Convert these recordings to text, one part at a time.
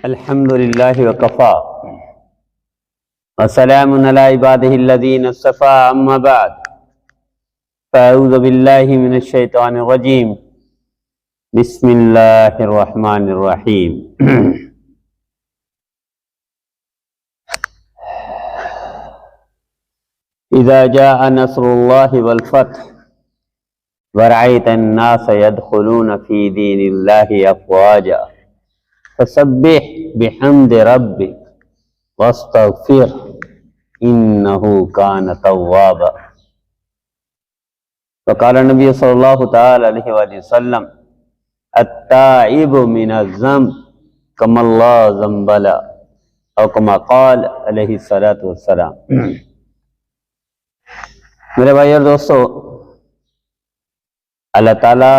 الحمد للہ وکفا وسلام علی عبادہ الذین اصطفی اما بعد فاعوذ باللہ من الشیطان الرجیم بسم اللہ الرحمن الرحیم اذا جاء نصر اللہ والفتح ورأیت الناس يدخلون فی دین اللہ افواجا فسبح بحمد ربک واستغفر انہ کان توابا. وقال نبی صلی اللہ تعالی علیہ وآلہ وسلم التائب من الذنب کما لا ذنب له او کما قال علیہ الصلاۃ والسلام. میرے بھائی اور دوستو، اللہ تعالیٰ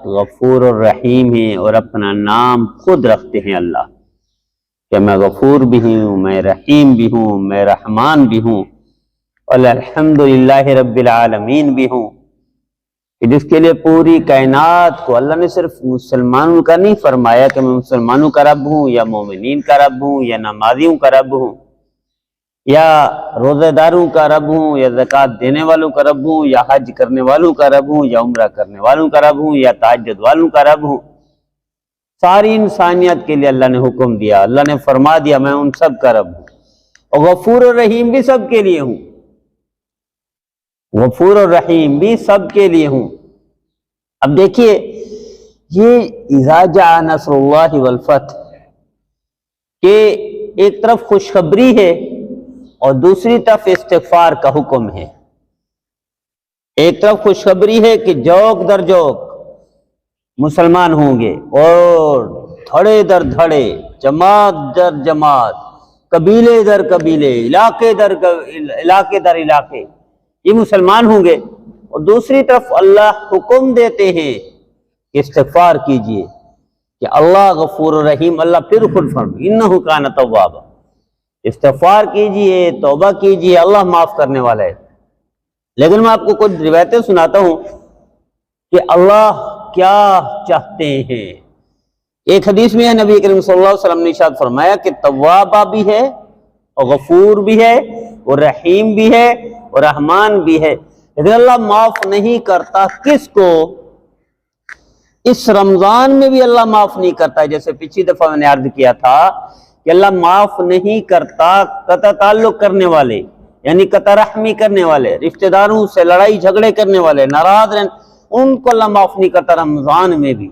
غفور الرحیم ہے اور اپنا نام خود رکھتے ہیں اللہ کہ میں غفور بھی ہوں، میں رحیم بھی ہوں، میں رحمان بھی ہوں اور الحمدللہ رب العالمین بھی ہوں، کہ جس کے لیے پوری کائنات کو اللہ نے صرف مسلمانوں کا نہیں فرمایا کہ میں مسلمانوں کا رب ہوں یا مومنین کا رب ہوں یا نمازیوں کا رب ہوں یا روزہ داروں کا رب ہوں یا زکوٰۃ دینے والوں کا رب ہوں یا حج کرنے والوں کا رب ہوں یا عمرہ کرنے والوں کا رب ہوں یا تہجد والوں کا رب ہوں. ساری انسانیت کے لیے اللہ نے حکم دیا، اللہ نے فرما دیا میں ان سب کا رب ہوں اور غفور الرحیم بھی سب کے لیے ہوں، غفور الرحیم بھی سب کے لیے ہوں. اب دیکھیے یہ اذا جاء نصر اللہ والفتح کہ ایک طرف خوشخبری ہے اور دوسری طرف استغفار کا حکم ہے. ایک طرف خوشخبری ہے کہ جوک در جوک مسلمان ہوں گے اور دھڑے در دھڑے، جماعت در جماعت، قبیلے در قبیلے، علاقے در علاقے یہ مسلمان ہوں گے. اور دوسری طرف اللہ حکم دیتے ہیں کہ استغفار کیجئے کہ اللہ غفور الرحیم. اللہ پھر خود فرمائے انہ کان توابا، استغفار کیجئے، توبہ کیجئے، اللہ معاف کرنے والا ہے. لیکن میں آپ کو کچھ روایتیں سناتا ہوں کہ اللہ کیا چاہتے ہیں. ایک حدیث میں ہے نبی کریم صلی اللہ علیہ وسلم نے ارشاد فرمایا کہ توابہ بھی ہے اور غفور بھی ہے اور رحیم بھی ہے اور رحمان بھی ہے، لیکن اللہ معاف نہیں کرتا کس کو؟ اس رمضان میں بھی اللہ معاف نہیں کرتا. جیسے پچھلی دفعہ میں نے عرض کیا تھا کہ اللہ معاف نہیں کرتا قطع تعلق کرنے والے، یعنی قطع رحمی کرنے والے، رشتہ داروں سے لڑائی جھگڑے کرنے والے، ناراض رہنے، ان کو اللہ معاف نہیں کرتا رمضان میں بھی.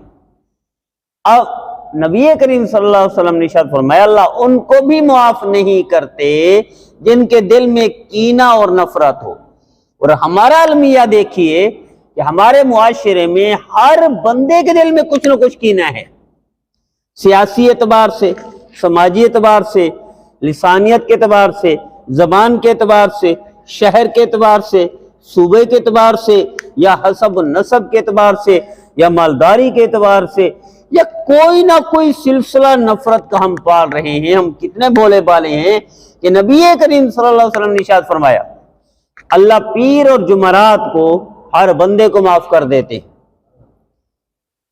اب نبی کریم صلی اللہ علیہ وسلم نے ارشاد فرمایا اللہ ان کو بھی معاف نہیں کرتے جن کے دل میں کینہ اور نفرت ہو. اور ہمارا المیہ دیکھیے کہ ہمارے معاشرے میں ہر بندے کے دل میں کچھ نہ کچھ کینہ ہے، سیاسی اعتبار سے، سماجی اعتبار سے، لسانیت کے اعتبار سے، زبان کے اعتبار سے، شہر کے اعتبار سے، صوبے کے اعتبار سے، یا حسب النسب کے اعتبار سے، یا مالداری کے اعتبار سے، یا کوئی نہ کوئی سلسلہ نفرت کا ہم پال رہے ہیں. ہم کتنے بھولے بالے ہیں کہ نبی کریم صلی اللہ علیہ وسلم نے ارشاد فرمایا اللہ پیر اور جمعرات کو ہر بندے کو معاف کر دیتے،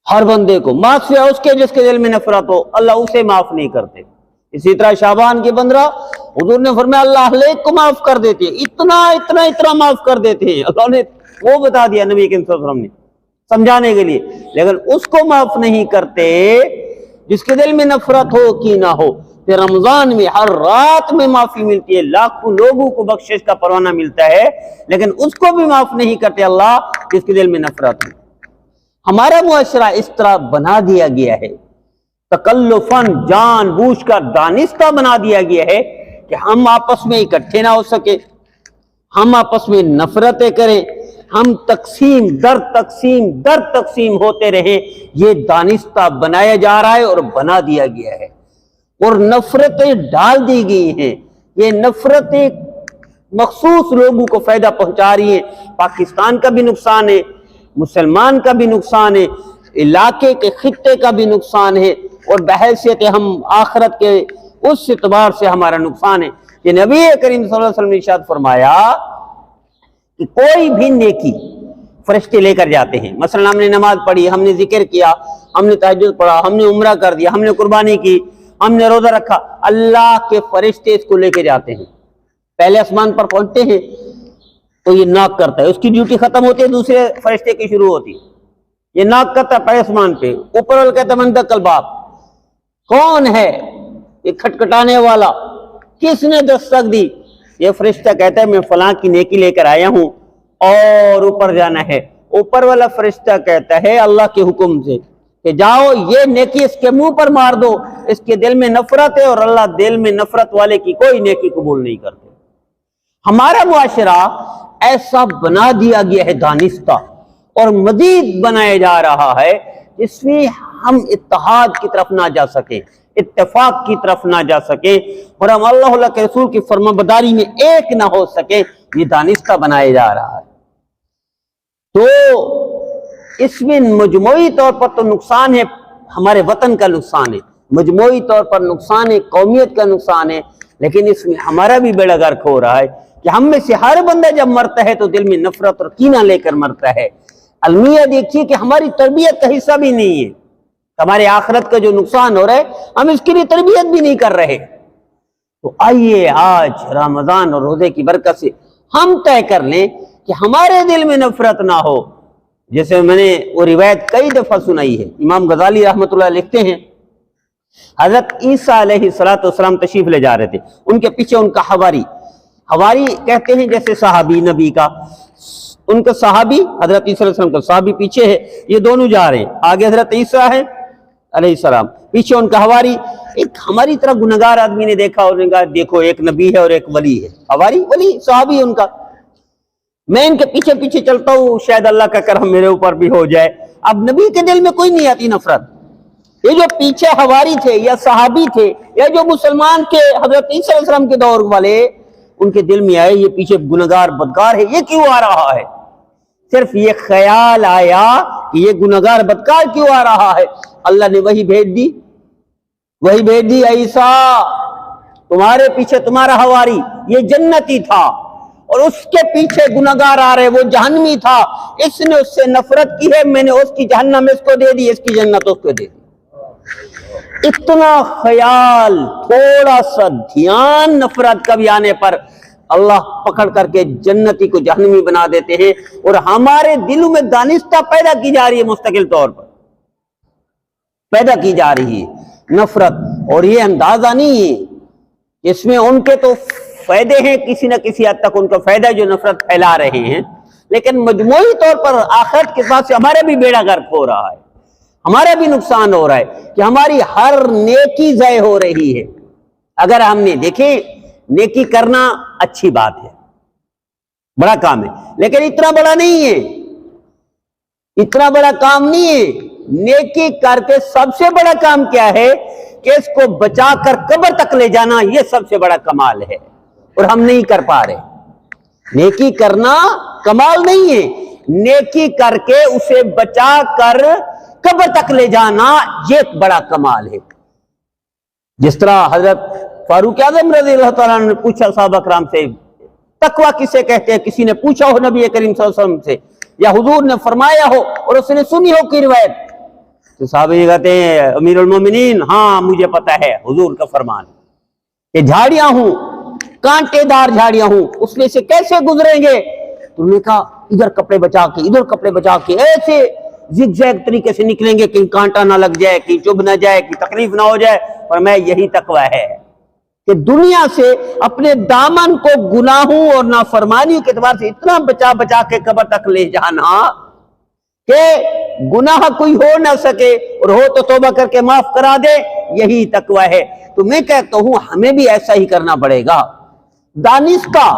ہر بندے کو، معافیا اس کے جس کے دل میں نفرت ہو اللہ اسے معاف نہیں کرتے. اسی طرح شعبان کی 15 حضور نے فرمایا اللہ اہل ایک کو معاف کر دیتے، اتنا اتنا اتنا معاف کر دیتے ہیں. اللہ نے وہ بتا دیا نبی کریم صلی اللہ علیہ وسلم نے سمجھانے کے لیے، لیکن اس کو معاف نہیں کرتے جس کے دل میں نفرت ہو، کینہ ہو. پھر رمضان میں ہر رات میں معافی ملتی ہے، لاکھوں لوگوں کو بخشش کا پروانہ ملتا ہے، لیکن اس کو بھی معاف نہیں کرتے اللہ جس کے دل میں نفرت ہو. ہمارا معاشرہ اس طرح بنا دیا گیا ہے، تکلفاً جان بوجھ کر دانستہ بنا دیا گیا ہے کہ ہم آپس میں اکٹھے نہ ہو سکے، ہم آپس میں نفرتیں کریں، ہم تقسیم در تقسیم ہوتے رہیں. یہ دانستہ بنایا جا رہا ہے اور بنا دیا گیا ہے اور نفرتیں ڈال دی گئی ہیں. یہ نفرتیں مخصوص لوگوں کو فائدہ پہنچا رہی ہیں. پاکستان کا بھی نقصان ہے، مسلمان کا بھی نقصان ہے، علاقے کے خطے کا بھی نقصان ہے، اور بحیثیت ہم آخرت کے اس اعتبار سے ہمارا نقصان ہے. کہ نبی کریم صلی اللہ علیہ وسلم نے ارشاد فرمایا کہ کوئی بھی نیکی فرشتے لے کر جاتے ہیں. مثلا ہم نے نماز پڑھی، ہم نے ذکر کیا، ہم نے تہجد پڑھا، ہم نے عمرہ کر دیا، ہم نے قربانی کی، ہم نے روزہ رکھا، اللہ کے فرشتے اس کو لے کے جاتے ہیں، پہلے آسمان پر پہنچتے ہیں تو یہ ناک کرتا ہے، اس کی ڈیوٹی ختم ہوتی ہے، دوسرے فرشتے کی شروع ہوتی ہے، یہ ناک کرتا ہے پہلے آسمان پہ، اوپر والے کہتا ہے من دق الباب، کون ہے یہ کھٹکھٹانے والا، کس نے دستک دی؟ یہ فرشتہ کہتا ہے میں فلاں کی نیکی لے کر آیا ہوں اور اوپر جانا ہے، اوپر والا فرشتہ کہتا ہے اللہ کے حکم سے کہ جاؤ یہ نیکی اس کے منہ پر مار دو، اس کے دل میں نفرت ہے، اور اللہ دل میں نفرت والے کی کوئی نیکی قبول نہیں کرتے۔ ہمارا معاشرہ ایسا بنا دیا گیا ہے دانستہ، اور مزید بنایا جا رہا ہے جس میں ہم اتحاد کی طرف نہ جا سکیں، اتفاق کی طرف نہ جا سکیں، اور ہم اللہ کے رسول کی فرمانبرداری میں ایک نہ ہو سکیں، یہ دانستہ بنایا جا رہا ہے۔ تو اس میں مجموعی طور پر تو نقصان ہے، ہمارے وطن کا نقصان ہے، مجموعی طور پر نقصان ہے، قومیت کا نقصان ہے، لیکن اس میں ہمارا بھی بیڑا غرق ہو رہا ہے کہ ہم میں سے ہر بندہ جب مرتا ہے تو دل میں نفرت اور کینہ لے کر مرتا ہے۔ المیہ دیکھیے کہ ہماری تربیت کا حصہ بھی نہیں ہے، ہمارے آخرت کا جو نقصان ہو رہا ہے ہم اس کے لیے تربیت بھی نہیں کر رہے۔ تو آئیے آج رمضان اور روزے کی برکت سے ہم طے کر لیں کہ ہمارے دل میں نفرت نہ ہو، جیسے میں نے وہ روایت کئی دفعہ سنائی ہے، امام غزالی رحمۃ اللہ لکھتے ہیں حضرت عیسیٰ علیہ السلام تشریف لے جا رہے تھے، ان کے پیچھے ان کا حواری کہتے ہیں جیسے صحابی نبی کا، ان کا صحابی حضرت عیسیٰ علیہ السلام کا صحابی پیچھے ہے، یہ دونوں جا رہے ہیں، آگے حضرت عیسیٰ ہے علیہ السلام، پیچھے ان کا حواری، ایک ہماری طرح گنہگار آدمی نے دیکھا اور نے کہا دیکھو ایک نبی ہے اور ایک ولی ہے، حواری ولی صحابی ان کا، میں ان کے پیچھے پیچھے چلتا ہوں شاید اللہ کا کرم میرے اوپر بھی ہو جائے۔ اب نبی کے دل میں کوئی نہیں آتی نفرت، یہ جو پیچھے حواری تھے یا صحابی تھے یا جو مسلمان کے حضرت عیسیٰ علیہ السلام کے دور والے، ان کے دل میں آئے یہ پیچھے گنہگار بدکار ہے، یہ کیوں آ رہا ہے؟ صرف یہ خیال آیا کہ یہ گنہگار بدکار کیوں آ رہا ہے، اللہ نے وہی بھیج دی عیسیٰ تمہارے پیچھے تمہارا حواری یہ جنتی تھا اور اس کے پیچھے گنہگار آ رہے وہ جہنمی تھا، اس نے اس سے نفرت کی ہے، میں نے اس کی جہنم اس کو دے دی، اس کی جنت اس کو دے دی۔ اتنا خیال، تھوڑا سا دھیان نفرت کا بھی آنے پر اللہ پکڑ کر کے جنتی کو جہنمی بنا دیتے ہیں، اور ہمارے دلوں میں دانستہ پیدا کی جا رہی ہے، مستقل طور پر پیدا کی جا رہی ہے نفرت، اور یہ اندازہ نہیں ہے، اس میں ان کے تو فائدے ہیں، کسی نہ کسی حد تک ان کا فائدہ جو نفرت پھیلا رہے ہیں، لیکن مجموعی طور پر آخرت کے ساتھ سے ہمارا بھی بیڑا غرق ہو رہا ہے، ہمارا بھی نقصان ہو رہا ہے کہ ہماری ہر نیکی ضائع ہو رہی ہے۔ اگر ہم نے دیکھیں نیکی کرنا اچھی بات ہے، بڑا کام ہے، لیکن اتنا بڑا نہیں ہے، اتنا بڑا کام نہیں ہے۔ نیکی کر کے سب سے بڑا کام کیا ہے کہ اس کو بچا کر قبر تک لے جانا، یہ سب سے بڑا کمال ہے، اور ہم نہیں کر پا رہے۔ نیکی کرنا کمال نہیں ہے، نیکی کر کے اسے بچا کر قبر تک لے جانا یہ بڑا کمال ہے۔ جس طرح حضرت فاروق اعظم رضی اللہ تعالیٰ عنہ نے پوچھا صحابہ کرام سے تقویٰ کسے کہتے ہیں، کسی نے پوچھا ہو نبی کریم صلی اللہ علیہ وسلم سے یا حضور نے فرمایا ہو اور اس نے سنی ہو کی روایت، تو صحابہ یہ کہتے ہیں امیر المومنین ہاں مجھے پتا ہے حضور کا فرمان کہ جھاڑیاں ہوں، کانٹے دار جھاڑیاں ہوں، اس میں سے کیسے گزریں گے؟ تو انہوں نے کہا ادھر کپڑے بچا کے ادھر کپڑے بچا کے ایسے زگ زیگ طریقے سے نکلیں گے کہ کانٹا نہ لگ جائے، کہ چبھ نہ جائے، کہ تکلیف نہ ہو جائے، اور میں یہی تقویٰ ہے کہ دنیا سے اپنے دامن کو گناہوں اور نافرمانیوں کے اعتبار سے اتنا بچا بچا کے قبر تک لے جانا کہ گناہ کوئی ہو نہ سکے، اور ہو تو توبہ کر کے معاف کرا دے، یہی تقویٰ ہے۔ تو میں کہتا ہوں ہمیں بھی ایسا ہی کرنا پڑے گا۔ دانش کا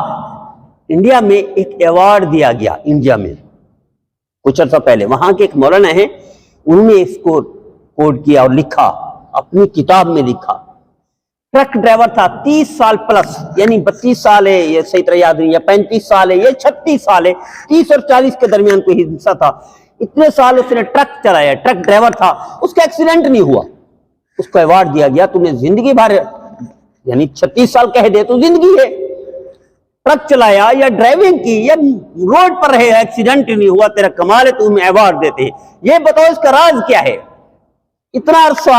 انڈیا میں ایک ایوارڈ دیا گیا، انڈیا میں کچھ عرصہ پہلے، وہاں کے ایک مولانا ہیں، انہوں نے اس کو کوڈ کیا اور لکھا، اپنی کتاب میں لکھا۔ ٹرک ڈرائیور تھا، 30 سال پلس، یعنی 32 سال ہے، یہ صحیح طرح یاد نہیں، یا 35 سال ہے، یا 36 سال ہے، 30 اور 40 کے درمیان کوئی حصہ تھا۔ اتنے سال اس نے ٹرک چلایا، ٹرک ڈرائیور تھا، اس کا ایکسیڈنٹ نہیں ہوا، اس کو ایوارڈ دیا گیا، تم نے زندگی بھر، یعنی 36 سال کہہ دے تو زندگی ہے، ٹرک چلایا یا ڈرائیونگ کی یا روڈ پر رہے، ایکسیڈنٹ نہیں ہوا، تیرا کمال ہے، تمہیں ایوارڈ دیتے ہیں۔ یہ بتاؤ اس کا راز کیا ہے؟ اتنا عرصہ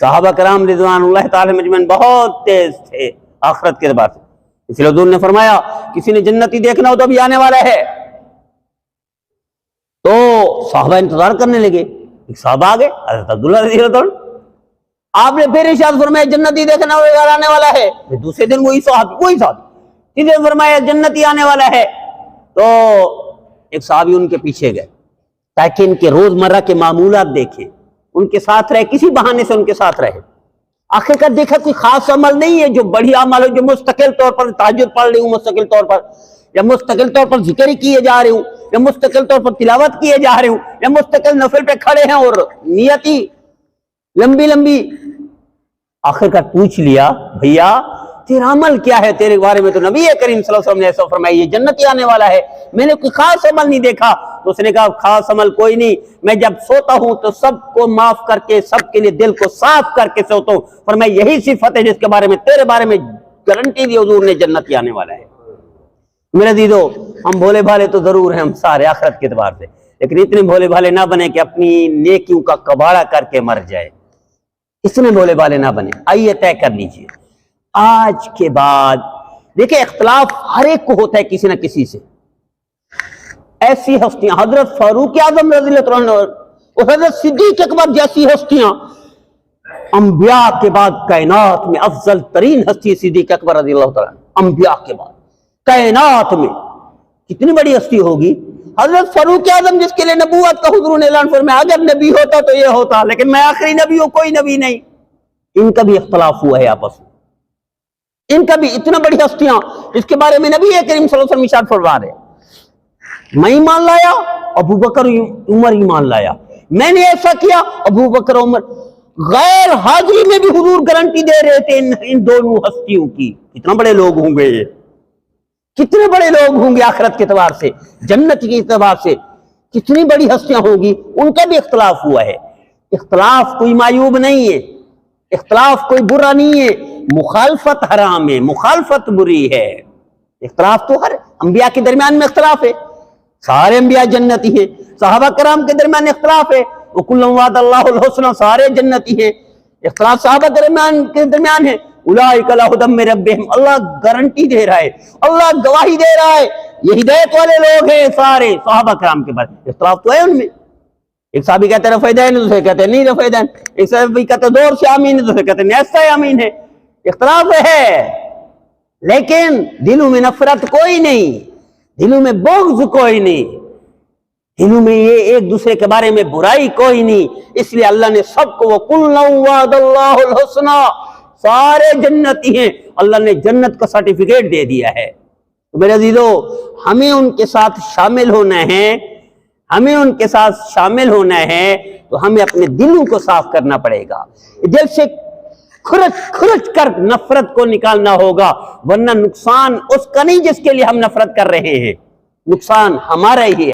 صحابہ کرام رضوان اللہ تعالی مجمعین بہت تیز تھے آخرت کے اعتبار سے، اس لیے حضور نے فرمایا کسی نے جنتی دیکھنا ہو تو ابھی آنے والا ہے۔ تو صحابہ انتظار کرنے لگے، ایک صحابہ آگے حضرت عبداللہ رضی اللہ عنہ، آپ نے پھر ارشاد فرمایا جنتی دیکھنا ہو آنے والا ہے، دوسرے دن وہی صحابی تیسرے دن فرمایا جنتی آنے والا ہے۔ تو ایک صحابی ان کے پیچھے گئے تاکہ ان کے روزمرہ کے معمولات دیکھیں، ان کے ساتھ رہے، کسی بہانے سے ان کے ساتھ رہے۔ آخر کار دیکھا کوئی خاص عمل نہیں ہے جو بڑھیا عمل ہو، جو مستقل طور پر تہجد پڑھ رہی ہوں، مستقل طور پر، یا مستقل طور پر ذکر کیے جا رہے ہوں، یا مستقل طور پر تلاوت کیے جا رہے ہوں، یا مستقل نفل پہ کھڑے ہیں اور نیتی لمبی لمبی۔ آخر کار پوچھ لیا بھیا تیرا عمل کیا ہے؟ تیرے بارے میں تو نبی کریم صلی اللہ علیہ وسلم نے ایسا فرمایا یہ جنتی آنے والا ہے، میں نے کوئی خاص عمل نہیں دیکھا۔ تو اس نے کہا خاص عمل کوئی نہیں، میں جب سوتا ہوں تو سب کو معاف کر کے، سب کے لیے دل کو صاف کر کے سوتا ہوں، فرمایا یہی صفت ہے جس کے بارے میں تیرے بارے میں گارنٹی دی حضور نے جنتی آنے والا ہے۔ میرے عزیزو، ہم بھولے بھالے تو ضرور ہیں ہم سارے آخرت کے اعتبار سے، لیکن اتنے بھولے بھالے نہ بنے کہ اپنی نیکیوں کا کباڑہ کر کے مر جائے، اتنے بھولے بھالے نہ بنے۔ آئیے طے کر لیجئے آج کے بعد، دیکھیں اختلاف ہر ایک کو ہوتا ہے کسی نہ کسی سے۔ ایسی ہستیاں حضرت فاروق اعظم رضی اللہ عنہ اور حضرت صدیق اکبر جیسی ہستیاں، انبیاء کے بعد کائنات میں افضل ترین ہستی صدیق اکبر رضی اللہ تعالیٰ عنہ، انبیاء کے بعد کائنات میں کتنی بڑی ہستی ہوگی۔ حضرت فاروق اعظم جس کے لیے نبوت کا حضور نے اعلان فرمایا اگر نبی ہوتا تو یہ ہوتا، لیکن میں آخری نبی ہوں، کوئی نبی نہیں۔ ان کا بھی اختلاف ہوا ہے آپس میں، ان کا بھی اتنا بڑی ہستیاں جس کے بارے میں نبی کریم صلی اللہ علیہ وسلم ارشاد فرما رہے ہیں میں ایمان لایا، ابو بکر عمر ایمان لایا، میں نے ایسا کیا، ابو بکر عمر، غیر حاضری میں بھی حضور گارنٹی دے رہے تھے ان دونوں ہستیوں کی۔ کتنا بڑے لوگ ہوں گے یہ، کتنے بڑے لوگ ہوں گے آخرت کے اعتبار سے، جنت کے اعتبار سے، کتنی بڑی ہستیاں ہوں گی۔ ان کا بھی اختلاف ہوا ہے۔ اختلاف کوئی معیوب نہیں ہے، اختلاف کوئی برا نہیں ہے، مخالفت حرام ہے، مخالفت بری ہے۔ اختلاف تو ہر انبیاء کے درمیان میں اختلاف ہے، سارے انبیاء جنتی ہیں، صحابہ کرام کے درمیان اختلاف ہے، وَكُلًّا وَعَدَ اللَّهُ الْحُسْنَى، سارے جنتی ہیں۔ اختلاف صحابہ کے درمیان ہے، اولئک علی ھدی من ربہم، اللہ گارنٹی دے رہا ہے، اللہ گواہی دے رہا ہے یہ ہدایت والے لوگ ہیں سارے صحابہ کرام کے بعد۔ اختلاف تو ہے ان میں، ایک صحابی کہتے ہیں رفع دین، دوسرے کہتے ہیں نہیں رفع دین، ایک صحابی کہتے ہیں زور سے آمین، دوسرے کہتے ہیں ایسا آمین ہے۔ اختلاف ہے، لیکن دلوں میں نفرت کوئی نہیں، دلوں میں بغض کوئی نہیں، دلوں میں یہ ایک دوسرے کے بارے میں برائی کوئی نہیں۔ اس لیے اللہ نے سب کو وَكُلًّا وَعَدَ اللَّهُ الْحُسْنَى، سارے جنتی ہیں، اللہ نے جنت کا سرٹیفکیٹ دے دیا ہے۔ تو میرے عزیزو، ہمیں ان کے ساتھ شامل ہونا ہے، ہمیں ان کے ساتھ شامل ہونا ہے تو ہمیں اپنے دلوں کو صاف کرنا پڑے گا، دل سے کھرچ کر نفرت کو نکالنا ہوگا، ورنہ نقصان اس کا نہیں جس کے لیے ہم نفرت کر رہے ہیں، نقصان ہمارا ہی ہے۔